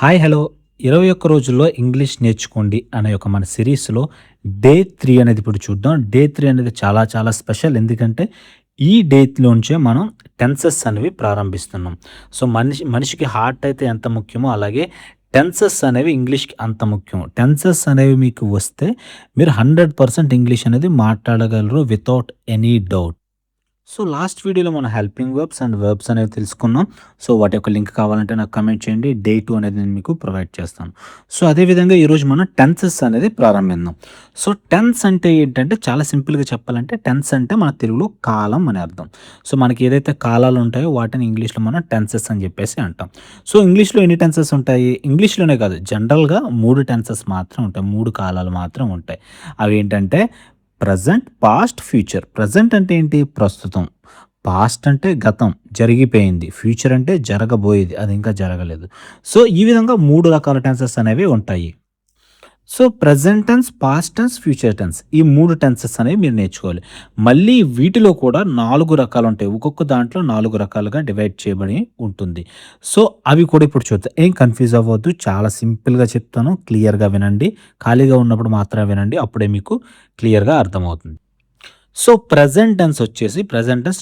Hi hello 21 రోజుల్లో English నేర్చుకోండి అనే ఒక మన సిరీస్‌లో డే 3 అనేది ఇప్పుడు చూద్దాం. డే 3 అనేది చాలా చాలా స్పెషల్. ఎందుకంటే ఈ డేట్‌లోంచే మనం టెన్సెస్ అనేవి ప్రారంభిస్తున్నాం. సో మనిషికి హార్ట్ అయితే ఎంత ముఖ్యమో అలాగే టెన్సెస్ అనేవి ఇంగ్లీష్‌కి అంత ముఖ్యం. టెన్సెస్ అనేవి మీకు వస్తే మీరు 100% ఇంగ్లీష్ అనేది మాట్లాడగలరు without any doubt. So last వీడియోలో మనం హెల్పింగ్ వర్బ్స్ అండ్ వర్బ్స్ అనేవి తెలుసుకున్నాం. సో వాటి యొక్క లింక్ కావాలంటే నాకు కమెంట్ చేయండి. డే 2 అనేది నేను మీకు ప్రొవైడ్ చేస్తాను. సో అదేవిధంగా ఈరోజు మనం టెన్సెస్ అనేది ప్రారంభిద్దాం. సో టెన్స్ అంటే ఏంటంటే చాలా సింపుల్‌గా చెప్పాలంటే టెన్స్ అంటే మన తెలుగులో కాలం అని అర్థం. సో మనకి ఏదైతే కాలాలు ఉంటాయో వాటిని ఇంగ్లీష్‌లో మనం టెన్సెస్ అని చెప్పేసి అంటాం. సో ఇంగ్లీష్‌లో ఎన్ని టెన్సెస్ ఉంటాయి? ఇంగ్లీష్‌లోనే కాదు జనరల్‌గా 3 టెన్సెస్ మాత్రం ఉంటాయి. 3 కాలాలు మాత్రం ఉంటాయి. అవేంటంటే ప్రెజెంట్, పాస్ట్, ఫ్యూచర్. ప్రెజెంట్ అంటే ఏంటి? ప్రస్తుతం. పాస్ట్ అంటే గతం, జరిగిపోయింది. ఫ్యూచర్ అంటే జరగబోయేది, అది ఇంకా జరగలేదు. సో ఈ విధంగా 3 రకాల టెన్సెస్ అనేవి ఉంటాయి. So present tense, past tense, future tense ఈ 3 టెన్సెస్ అనేవి మీరు నేర్చుకోవాలి. మళ్ళీ వీటిలో కూడా 4 రకాలుంటాయి. ఒక్కొక్క దాంట్లో 4 రకాలుగా డివైడ్ చేయబడి ఉంటుంది. సో అవి కూడా ఇప్పుడు చూద్దాం. ఏం కన్‌ఫ్యూజ్ అవ్వద్దు. చాలా సింపుల్‌గా చెప్తాను. క్లియర్‌గా వినండి. ఖాళీగా ఉన్నప్పుడు మాత్రమే వినండి. అప్పుడే మీకు క్లియర్‌గా అర్థమవుతుంది. సో ప్రెజెంట్ టెన్స్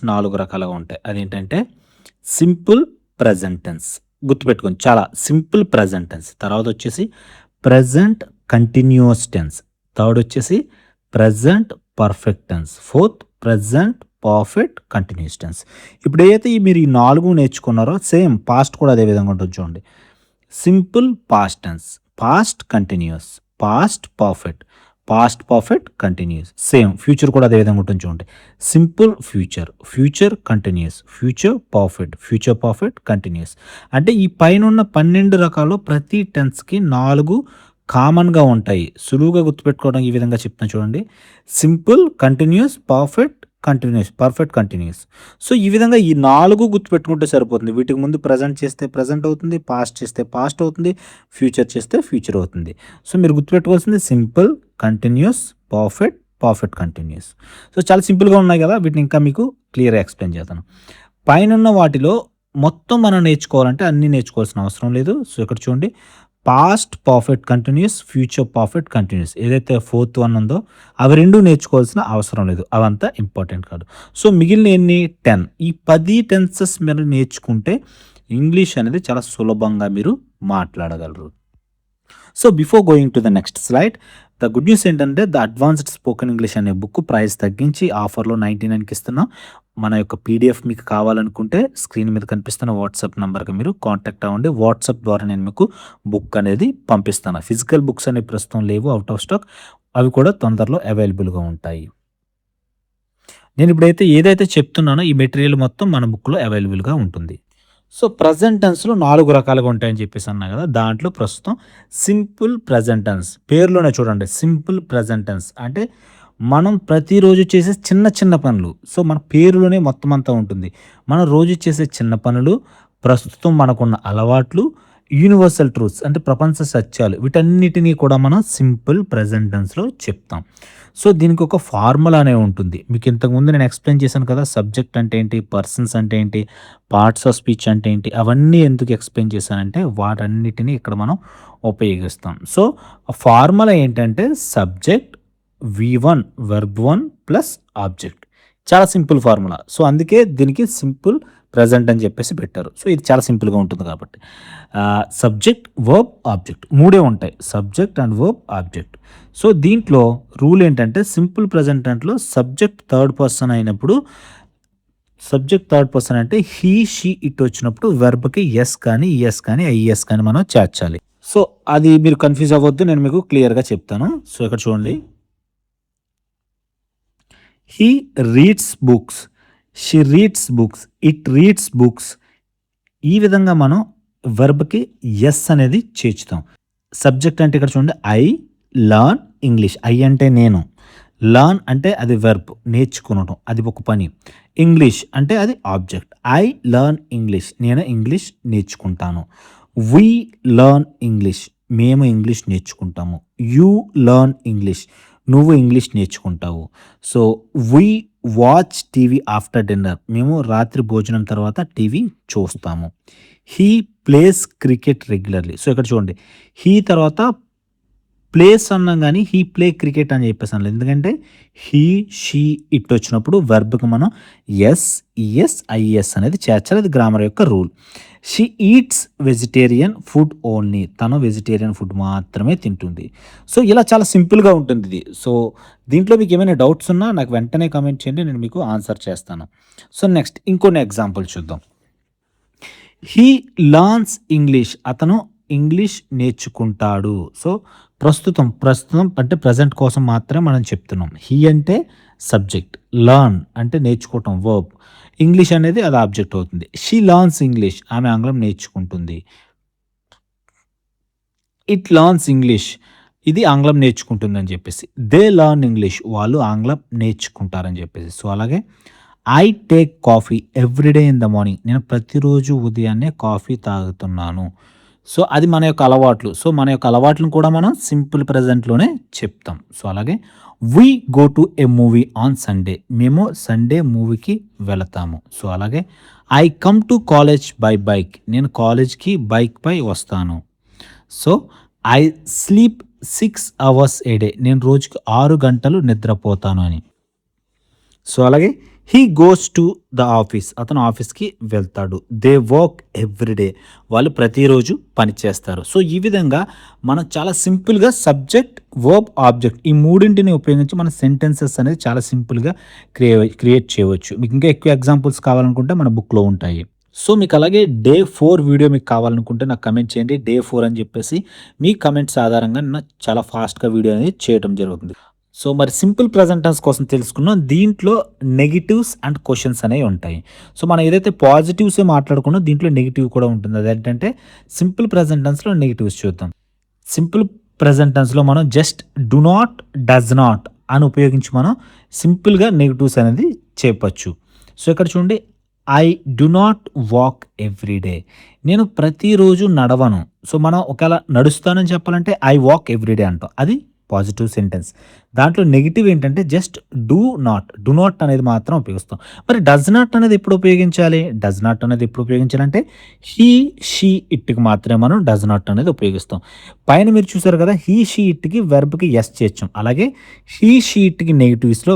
4 రకాలుగా ఉంటాయి. అదేంటంటే సింపుల్ ప్రెజెంట్ టెన్స్. గుర్తుపెట్టుకోండి. చాలా సింపుల్ ప్రెజెంట్ టెన్స్. తర్వాతొచ్చేసి ప్రెజెంట్ కంటిన్యూయస్ టెన్స్. థర్డొచ్చేసి present perfect tense. Fourth present perfect continuous tense. ఇప్పుడు ఏదైతే మీరు ఈ 4 నేర్చుకున్నారో సేమ్ పాస్ట్ కూడా అదే విధంగా ఉంటుంది చూడండి. Simple past tense, past continuous, past perfect, past perfect continuous. Same future కూడా అదే విధంగా ఉంటుంది చూడండి. Simple future, future continuous, future perfect continuous. అంటే ఈ పైనున్న 12 రకాలు ప్రతి టెన్స్‌కి 4 కామన్‌గా ఉంటాయి. సులువుగా గుర్తుపెట్టుకోవడం ఈ విధంగా చెప్తున్నా చూడండి. Simple, continuous, perfect continuous. So ఈ విధంగా ఈ 4 గుర్తుపెట్టుకుంటే సరిపోతుంది. వీటికి ముందు ప్రెజెంట్ చేస్తే ప్రెజెంట్ అవుతుంది, పాస్ట్ చేస్తే పాస్ట్ అవుతుంది, ఫ్యూచర్ చేస్తే ఫ్యూచర్ అవుతుంది. సో మీరు గుర్తుపెట్టుకోవాల్సింది simple, continuous, perfect continuous. So చాలా సింపుల్‌గా ఉన్నాయి కదా! వీటిని ఇంకా మీకు క్లియర్‌గా ఎక్స్‌ప్లెయిన్ చేస్తాను. పైనున్న వాటిలో మొత్తం మనం నేర్చుకోవాలంటే అన్నీ నేర్చుకోవాల్సిన అవసరం లేదు. సో ఇక్కడ చూడండి past perfect continuous, future perfect continuous ఏదైతే ఫోర్త్ వన్ ఉందో అవి 2 నేర్చుకోవాల్సిన అవసరం లేదు. అవంతా ఇంపార్టెంట్ కాదు. సో మిగిలిన ఎన్ని 10 ఈ 10 టెన్సెస్ మీరు నేర్చుకుంటే ఇంగ్లీష్ అనేది చాలా సులభంగా మీరు మాట్లాడగలరు. So before going to the next slide the good news ఏంటంటే ద అడ్వాన్స్డ్ స్పోకెన్ ఇంగ్లీష్ అనే బుక్ ప్రైస్ తగ్గించి ఆఫర్‌లో 99కి ఇస్తున్నాం. మన యొక్క పీడిఎఫ్ మీకు కావాలనుకుంటే స్క్రీన్ మీద కనిపిస్తున్న వాట్సాప్ నంబర్‌కి మీరు కాంటాక్ట్ అవ్వండి. వాట్సాప్ ద్వారా నేను మీకు బుక్ అనేది పంపిస్తాను. ఫిజికల్ బుక్స్ అనేవి ప్రస్తుతం లేవు, ఔట్ ఆఫ్ స్టాక్. అవి కూడా తొందరలో అవైలబుల్‌గా ఉంటాయి. నేను ఇప్పుడైతే ఏదైతే చెప్తున్నానో ఈ మెటీరియల్ మొత్తం మన బుక్‌లో అవైలబుల్‌గా ఉంటుంది. సో ప్రెజెంట్ టెన్స్‌లో 4 రకాలుగా ఉంటాయని చెప్పేసి అన్నా కదా! దాంట్లో ప్రస్తుతం సింపుల్ ప్రెజెంట్ టెన్స్ పేరులోనే చూడండి. సింపుల్ ప్రెజెంట్ టెన్స్ అంటే మనం ప్రతిరోజు చేసే చిన్న చిన్న పనులు. సో మన పేరులోనే మొత్తం అంతా ఉంటుంది. మనం రోజు చేసే చిన్న పనులు, ప్రస్తుతం మనకున్న అలవాట్లు, యూనివర్సల్ ట్రూత్స్ అంటే ప్రపంచ సత్యాలు వీటన్నిటిని కూడా మనం సింపుల్ ప్రెజెంట్ టెన్స్‌లో చెప్తాం. సో దీనికి ఒక ఫార్ములా అనేవి ఉంటుంది. మీకు ఇంతకుముందు నేను ఎక్స్‌ప్లెయిన్ చేశాను కదా! సబ్జెక్ట్ అంటే ఏంటి? పర్సన్స్ అంటే ఏంటి? పార్ట్స్ ఆఫ్ స్పీచ్ అంటే ఏంటి? అవన్నీ ఎందుకు ఎక్స్‌ప్లెయిన్ చేశానంటే వాటన్నిటిని ఇక్కడ మనం ఉపయోగిస్తాం. సో ఆ ఫార్ములా ఏంటంటే సబ్జెక్ట్ వి1 వర్బ్ 1 ప్లస్ ఆబ్జెక్ట్. చాలా సింపుల్ ఫార్ములా. సో అందుకే దీనికి సింపుల్ ప్రెజెంట్ అని చెప్పేసి పెట్టారు. సో ఇది చాలా సింపుల్‌గా ఉంటుంది కాబట్టి. సబ్జెక్ట్, వర్బ్, ఆబ్జెక్ట్ మూడే ఉంటాయి. Subject and verb, object. So దీంట్లో రూల్ ఏంటంటే సింపుల్ ప్రెజెంట్ టెన్స్‌లో సబ్జెక్ట్ థర్డ్ పర్సన్ అయినప్పుడు అంటే హీ, షీ, ఇట్ వచ్చినప్పుడు వెర్బ్‌కి యెస్ కానీ, ఈఎస్ కానీ, ఐఈఎస్ కానీ మనం చేర్చాలి. సో అది మీరు కన్‌ఫ్యూజ్ అవ్వద్దు. నేను మీకు క్లియర్‌గా చెప్తాను. సో ఇక్కడ చూడండి. He reads books, she reads books, it reads books. ఈ విధంగా మనం వెర్బ్‌కి యెస్ అనేది చేర్చుతాం. సబ్జెక్ట్ అంటే ఇక్కడ చూడండి ఐ లర్న్ ఇంగ్లీష్. ఐ అంటే నేను. లర్న్ అంటే అది వెర్బ్ నేర్చుకోవడం. అది ఒక పని. ఇంగ్లీష్ అంటే అది ఆబ్జెక్ట్. I learn English. నేను ఇంగ్లీష్ నేర్చుకుంటాను. We learn English. మేము ఇంగ్లీష్ నేర్చుకుంటాము. You learn English. నువ్వు ఇంగ్లీష్ నేర్చుకుంటావు. So we watch TV after dinner. మేము రాత్రి భోజనం తర్వాత టీవీ చూస్తాము. He plays cricket regularly. So, ఇక్కడ చూడండి హీ తర్వాత ప్లేస్ అన్నాం గానీ, హీ ప్లే క్రికెట్ అని చెప్పేసి అనలేదు. ఎందుకంటే హీ, షీ, ఇట్ వచ్చినప్పుడు వెర్బ్‌కి మనం ఎస్, ఈఎస్, ఐఈఎస్ అనేది చేర్చాలి. అది గ్రామర్ యొక్క rule. She eats vegetarian food only. తను వెజిటేరియన్ ఫుడ్ మాత్రమే తింటుంది. సో, ఇలా చాలా సింపుల్‌గా ఉంటుందిది. సో, దీంట్లో మీకేమైనా డౌట్స్ ఉన్నా నాకు వెంటనే కామెంట్ చేయండి. నేను మీకు ఆన్సర్ చేస్తాను. సో, నెక్స్ట్ ఇంకొన్ని ఎగ్జాంపుల్ చూద్దాం. He learns English. అతను ఇంగ్లీష్ నేర్చుకుంటాడు. సో, ప్రస్తుతం అంటే ప్రెజెంట్ కోసం మాత్రమే మనం చెప్తున్నాం. హీ అంటే సబ్జెక్ట్, లర్న్ అంటే నేర్చుకోవటం వర్బ్, ఇంగ్లీష్ అనేది అది ఆబ్జెక్ట్ అవుతుంది. She learns English. ఆమె ఆంగ్లం నేర్చుకుంటుంది. It learns English. ఇది ఆంగ్లం నేర్చుకుంటుందని చెప్పేసి. They learn English. వాళ్ళు ఆంగ్లం నేర్చుకుంటారని చెప్పేసి. సో, అలాగే I take coffee everyday in the morning. నేను ప్రతిరోజు ఉదయాన్నే కాఫీ తాగుతున్నాను. సో, అది మన యొక్క అలవాట్లు. సో, మన యొక్క అలవాట్లను కూడా మనం సింపుల్ ప్రెజెంట్‌లోనే చెప్తాం. సో, అలాగే we go to a movie on Sunday. మేము సండే మూవీకి వెళతాము. సో, అలాగే I come to college by bike. నేను కాలేజ్‌కి బైక్‌పై వస్తాను. So, I sleep 6 hours a day. నేను రోజుకి 6 గంటలు నిద్రపోతాను అని. సో, అలాగే he goes to the office. అతను ఆఫీస్‌కి వెళ్తాడు. They work every day. వాళ్ళు ప్రతిరోజు పని చేస్తారు. సో, ఈ విధంగా మనం చాలా సింపుల్‌గా సబ్జెక్ట్, వర్బ్, ఆబ్జెక్ట్ ఈ మూడింటిని ఉపయోగించి మన సెంటెన్సెస్ అనేది చాలా సింపుల్‌గా క్రియేట్ చేయవచ్చు. మీకు ఇంకా ఎక్కువ ఎగ్జాంపుల్స్ కావాలనుకుంటే మన బుక్‌లో ఉంటాయి. సో, మీకు అలాగే డే 4 వీడియో మీకు కావాలనుకుంటే నాకు కమెంట్ చేయండి. డే 4 అని చెప్పేసి మీ కమెంట్స్ ఆధారంగా నేను చాలా ఫాస్ట్‌గా వీడియో అనేది చేయడం జరుగుతుంది. సో, మరి సింపుల్ ప్రెజెంట్ టెన్స్ కోసం తెలుసుకున్నాం. దీంట్లో నెగెటివ్స్ అండ్ క్వెషన్స్ అనేవి ఉంటాయి. సో, మనం ఏదైతే పాజిటివ్సే మాట్లాడుకున్నామో దీంట్లో నెగెటివ్ కూడా ఉంటుంది. అదేంటంటే సింపుల్ ప్రెజెంట్ టెన్స్‌లో నెగెటివ్స్ చూద్దాం. సింపుల్ ప్రెజెంట్ టెన్స్‌లో మనం just do not, does not అని ఉపయోగించి మనం సింపుల్‌గా నెగెటివ్స్ అనేది చెప్పొచ్చు. సో, ఇక్కడ చూడండి I do not walk every day. నేను ప్రతిరోజు నడవను. సో, మనం ఒకవేళ నడుస్తానని చెప్పాలంటే ఐ వాక్ ఎవ్రీ డే అంటాం. అది పాజిటివ్ సెంటెన్స్. దాంట్లో నెగెటివ్ ఏంటంటే జస్ట్ డు నాట్ అనేది మాత్రం ఉపయోగిస్తాం. మరి డస్ నాట్ అనేది ఎప్పుడు ఉపయోగించాలి? డస్ నాట్ అనేది ఎప్పుడు ఉపయోగించాలంటే హీ, షీ, ఇట్‌కి మాత్రమే మనం డస్ నాట్ అనేది ఉపయోగిస్తాం. పైన మీరు చూసారు కదా! హీ, షీ, ఇట్‌కి వెర్బ్‌కి ఎస్ చేర్చాం. అలాగే హీ, షీ, ఇట్‌కి నెగెటివ్స్‌లో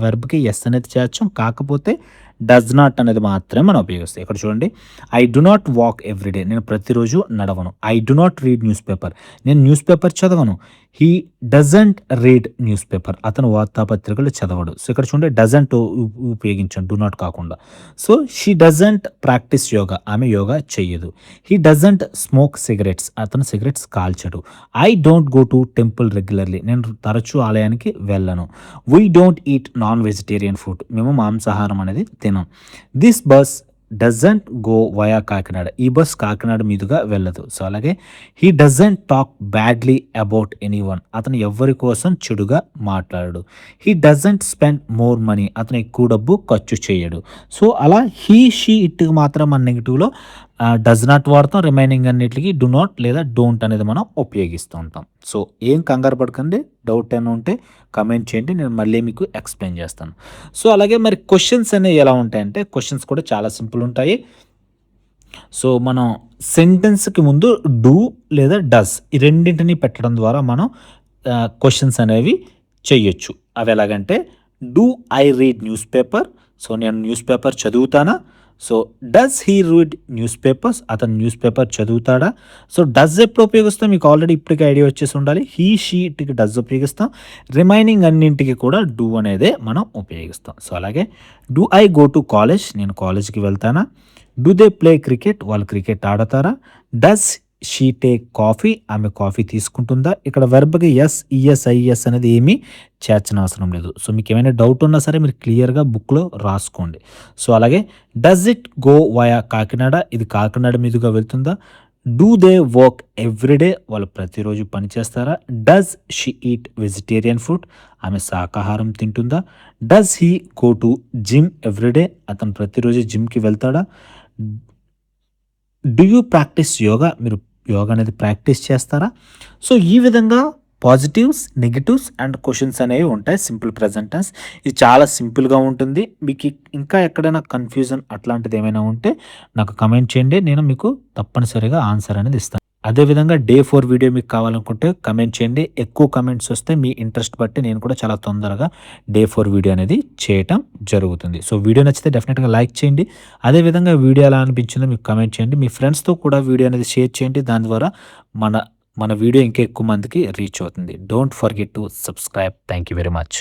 వెర్బ్‌కి ఎస్ అనేది చేర్చాం. కాకపోతే డస్ నాట్ అనేది మాత్రమే మనం ఉపయోగిస్తాం. ఇక్కడ చూడండి I do not walk every day. నేను ప్రతిరోజు నడవను. I do not read newspaper. నేను న్యూస్ పేపర్ చదవను. He doesn't read newspaper. అతను వార్తాపత్రికలు చదవడు. సో, ఇక్కడ చూడండి డజంట్ ఉపయోగించాం డు నాట్ కాకుండా. So, she doesn't practice yoga. ఆమె యోగా చెయ్యదు. He doesn't smoke cigarettes. అతను సిగరెట్స్ కాల్చడు. I don't go to temple regularly. నేను తరచూ ఆలయానికి వెళ్ళను. We don't eat non vegetarian food. మేము మాంసాహారం అనేది తినం. This bus doesn't go via Kakinada. ఈ బస్ కాకినాడ మీదుగా వెళ్ళదు. సో, అలాగే he doesn't talk badly about anyone. అతను ఎవ్వరి కోసం చెడుగా మాట్లాడడు. He doesn't spend more money. అతను ఎక్కువ డబ్బు ఖర్చు చేయడు. సో, అలా హీ, షీ, ఇట్‌కి మాత్రం మన నెగెటివ్‌లో డస్ నాట్ వాడతాం. రిమైనింగ్ అన్నిటికి డు నాట్ లేదా డోంట్ అనేది మనం ఉపయోగిస్తూ ఉంటాం. సో, ఏం కంగారు పడకండి. డౌట్ ఏమైనా ఉంటే కామెంట్ చేయండి. నేను మళ్ళీ మీకు ఎక్స్‌ప్లెయిన్ చేస్తాను. సో, అలాగే మరి క్వెషన్స్ అనేవి ఎలా ఉంటాయంటే క్వెషన్స్ కూడా చాలా సింపుల్ ఉంటాయి. సో, మనం సెంటెన్స్‌కి ముందు డు లేదా డస్ ఈ రెండింటిని పెట్టడం ద్వారా మనం క్వెషన్స్ అనేవి చెయ్యొచ్చు. అవి ఎలాగంటే do I read newspaper. So, నేను న్యూస్ పేపర్ చదువుతానా? So, does he read newspapers. అతను న్యూస్ పేపర్ చదువుతాడా? సో, డస్ ఎప్పుడు ఉపయోగిస్తాం? మీకు ఆల్రెడీ ఇప్పటికే ఐడియా వచ్చేసి ఉండాలి. హీ, షీ, ఇట్‌కి డస్ ఉపయోగిస్తాం. రిమైనింగ్ అన్నింటికి కూడా డు అనేదే మనం ఉపయోగిస్తాం. సో, అలాగే do I go to college. నేను కాలేజ్‌కి వెళ్తానా? Do they play cricket. వాళ్ళు క్రికెట్ ఆడతారా? Does she take coffee. ఆమె కాఫీ తీసుకుంటుందా? ఇక్కడ వెర్బ్‌కి ఎస్, ఈఎస్, ఐఈఎస్ అనేది ఏమీ చేర్చనవసరం లేదు. సో, మీకేమైనా డౌట్ ఉన్నా సరే మీరు క్లియర్‌గా బుక్‌లో రాసుకోండి. సో, అలాగే does it go via Kakinada. ఇది కాకినాడ మీదుగా వెళ్తుందా? Do they work every day. వాళ్ళు ప్రతిరోజు పని చేస్తారా? Does she eat vegetarian food. ఆమె శాకాహారం తింటుందా? Does he go to gym every day. అతను ప్రతిరోజు జిమ్‌కి వెళ్తాడా? Do you practice yoga. మీరు యోగా అనేది ప్రాక్టీస్ చేస్తారా? సో, ఈ విధంగా పాజిటివ్స్, నెగెటివ్స్ అండ్ క్వెషన్స్ అనేవి ఉంటాయి. సింపుల్ ప్రెజెంట్ టెన్స్ ఇది చాలా సింపుల్‌గా ఉంటుంది. మీకు ఇంకా ఎక్కడైనా కన్‌ఫ్యూజన్ అట్లాంటిది ఏమైనా ఉంటే నాకు కమెంట్ చేయండి. నేను మీకు తప్పనిసరిగా ఆన్సర్ అనేది ఇస్తాను. అదేవిధంగా డే 4 వీడియో మీకు కావాలనుకుంటే కమెంట్ చేయండి. ఎక్కువ కమెంట్స్ వస్తే మీ ఇంట్రెస్ట్ బట్టి నేను కూడా చాలా తొందరగా డే 4 వీడియో అనేది చేయటం జరుగుతుంది. సో వీడియో నచ్చితే డెఫినిట్‌గా లైక్ చేయండి. అదేవిధంగా వీడియో ఎలా అనిపించిందో మీకు కమెంట్ చేయండి. మీ ఫ్రెండ్స్‌తో కూడా వీడియో అనేది షేర్ చేయండి. దాని ద్వారా మన మన వీడియో ఇంకా ఎక్కువ మందికి రీచ్ అవుతుంది. Don't forget to subscribe. Thank you very much.